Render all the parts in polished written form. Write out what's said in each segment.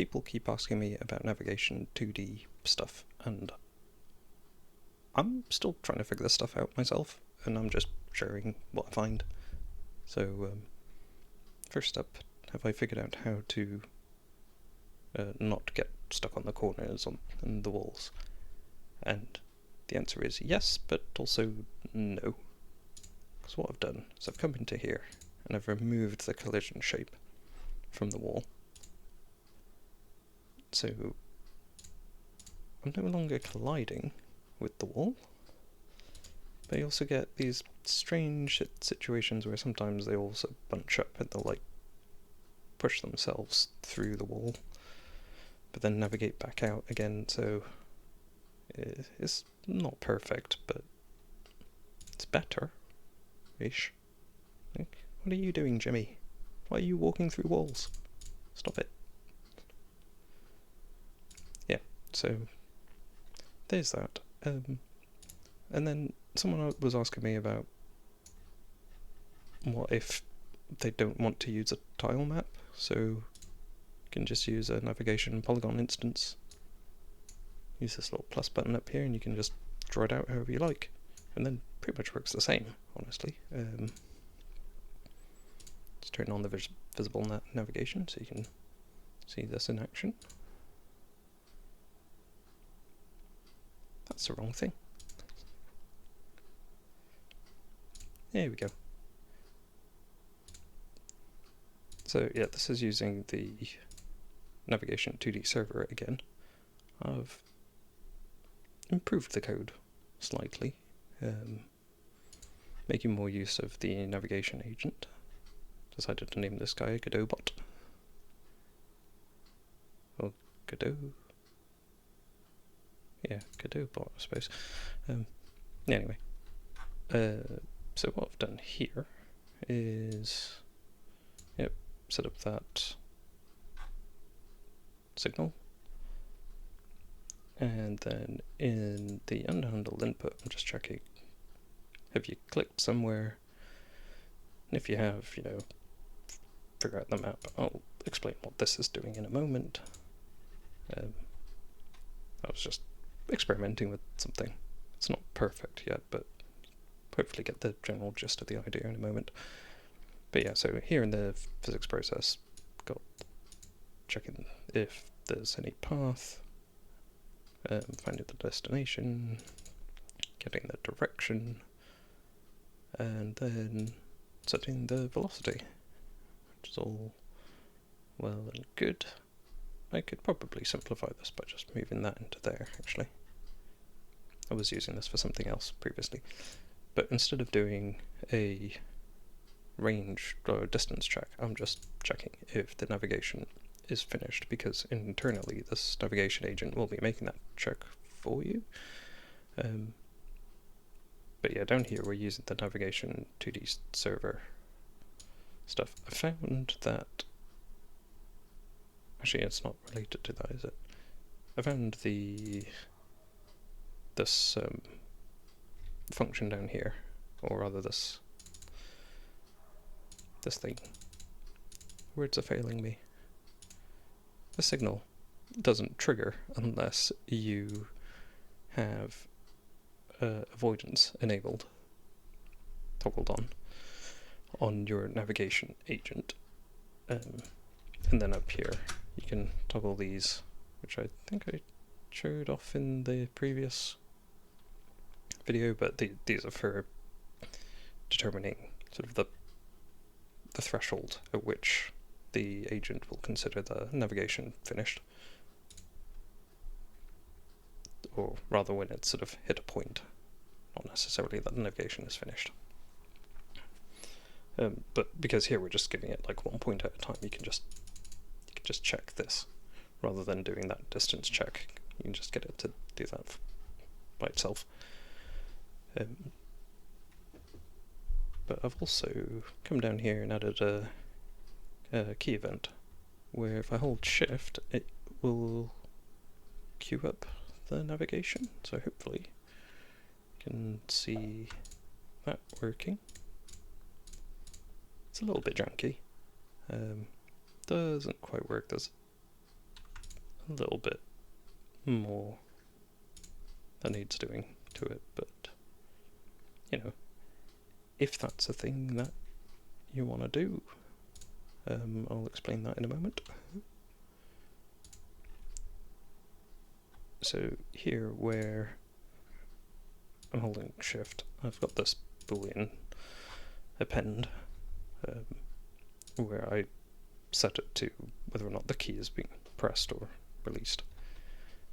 people keep asking me about navigation 2D stuff, and I'm still trying to figure this stuff out myself, and I'm just sharing what I find. So, first up, have I figured out how to not get stuck on the corners and the walls? And the answer is yes, but also no. Because what I've done is I've come into here and I've removed the collision shape from the wall. So I'm no longer colliding with the wall, but you also get these strange situations where sometimes they also bunch up and they'll like push themselves through the wall, but then navigate back out again, so it's not perfect, but it's better-ish. What are you doing, Jimmy? Why are you walking through walls? Stop it. Yeah, so there's that. And then someone was asking me about what if they don't want to use a tile map, so you can just use a navigation polygon instance. Use this little plus button up here and you can just draw it out however you like, and then pretty much works the same, honestly. Let's turn on the visible navigation so you can see this in action. That's the wrong thing. There we go. So yeah, this is using the navigation 2D server again. I've improved the code slightly, making more use of the navigation agent. Decided to name this guy Godot bot. Or Godot. Yeah, Godot bot, I suppose. Anyway, so what I've done here is, set up that signal, and then in the unhandled input, I'm just checking, have you clicked somewhere? And if you have, figure out the map. I'll explain what this is doing in a moment. I was just experimenting with something. It's not perfect yet, but hopefully get the general gist of the idea in a moment. But yeah, so here in the physics process, got checking if there's any path, finding the destination, getting the direction, and then setting the velocity, which is all well and good. I could probably simplify this by just moving that into there, actually. I was using this for something else previously, but instead of doing a range or distance check, I'm just checking if the navigation is finished, because internally this navigation agent will be making that check for you. But yeah, down here we're using the navigation 2D server stuff. I found that, actually it's not related to that, is it? I found this function down here, or rather this thing. Words are failing me. The signal doesn't trigger unless you have avoidance enabled, toggled on your navigation agent. And then up here you can toggle these, which I think I showed off in the previous video, but these are for determining sort of the threshold at which the agent will consider the navigation finished, or rather when it's sort of hit a point, not necessarily that the navigation is finished. But because here we're just giving it like 1 point at a time, you can just check this rather than doing that distance check. You can just get it to do that by itself. But I've also come down here and added a key event where if I hold shift it will queue up the navigation, so hopefully you can see that working. It's a little bit janky, doesn't quite work. There's a little bit more that needs doing to it, but you know, if that's a thing that you want to do, I'll explain that in a moment. So here, where I'm holding shift, I've got this boolean append, where I set it to whether or not the key is being pressed or released.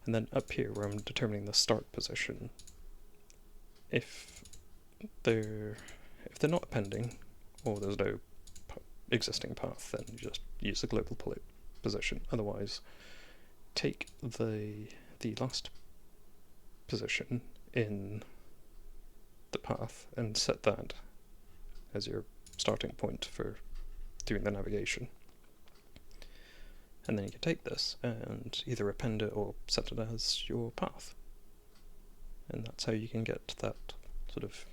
And then up here, where I'm determining the start position, if they're not appending, or there's no existing path, then you just use the global position. Otherwise, take the last position in the path and set that as your starting point for doing the navigation. And then you can take this and either append it or set it as your path. And that's how you can get that sort of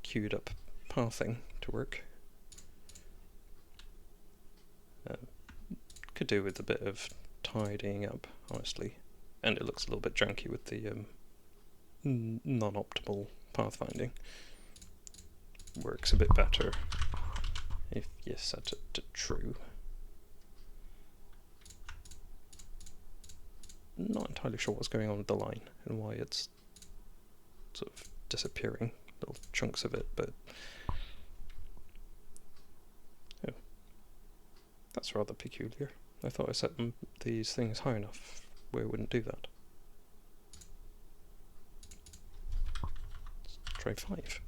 queued up pathing to work. Could do with a bit of tidying up, honestly, and it looks a little bit junky with the non-optimal pathfinding. Works a bit better if you set it to true. Not entirely sure what's going on with the line and why it's sort of disappearing, little chunks of it, but oh, that's rather peculiar. I thought I set these things high enough where it wouldn't do that. Let's try 5.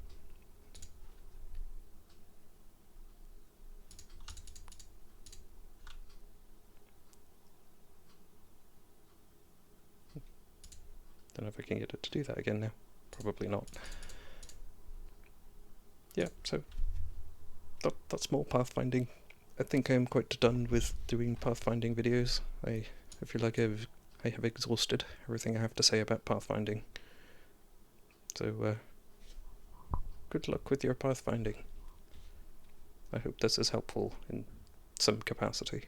Don't know if I can get it to do that again now. Probably not. Yeah, so that's more pathfinding. I think I'm quite done with doing pathfinding videos. I feel like I have exhausted everything I have to say about pathfinding. So, good luck with your pathfinding. I hope this is helpful in some capacity.